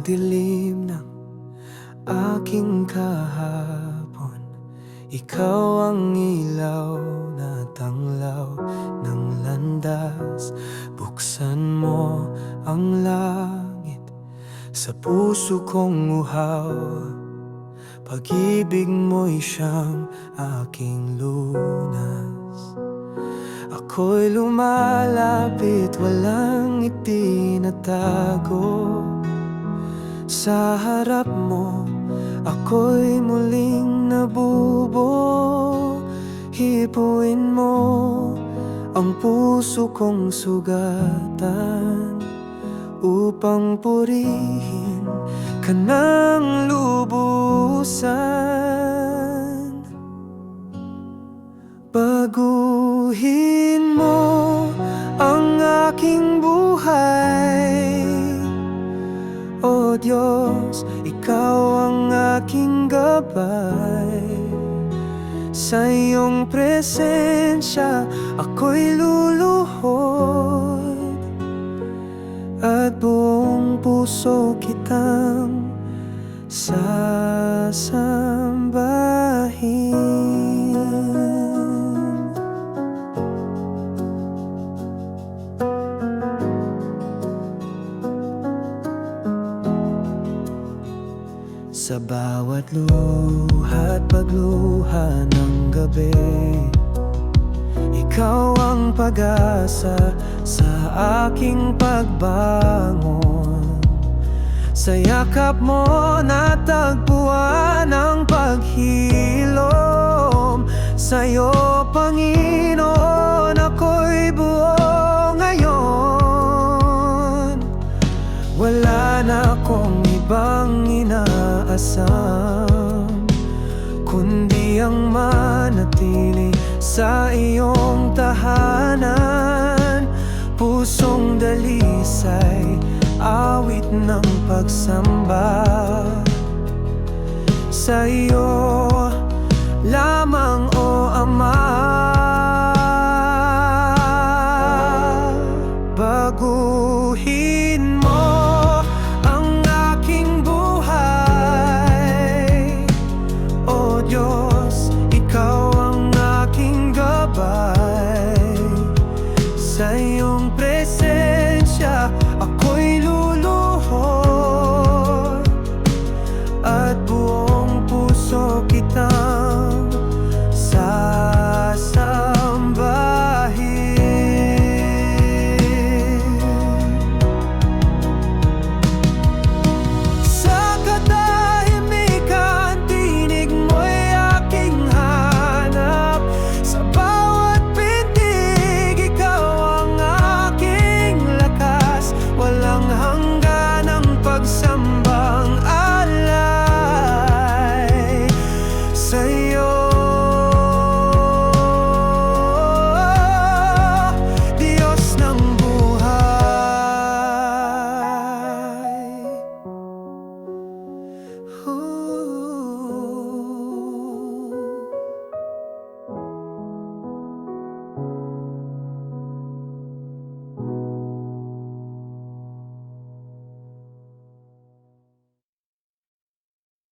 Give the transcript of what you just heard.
dilim ng aking kahapon, ikaw ang ilaw na tanglaw ng landas. Buksan mo ang langit sa puso kong uhaw, pag-ibig mo'y siyang aking lunas. Ako'y lumalapit, walang itinatago. Sa harap mo, ako'y muling nabubo. Hipuin mo ang puso kong sugatan, upang purihin ka ng lubusan. Baguhin mo ang aking buhay, O Diyos, ikaw ang aking gabay. Sa iyong presensya ako'y luluhod, at buong puso kitang sasambahin. Sa bawat luha't pagluha ng gabi, ikaw ang pag-asa sa aking pagbangon. Sa yakap mo natagpuan ang paghilom. Sa'yo, Panginoon, ako'y buo ngayon. Wala na akong ibang inaasam, kundi ang manatili sa iyong tahanan. Pusong dalisay, awit ng pagsamba sa iyo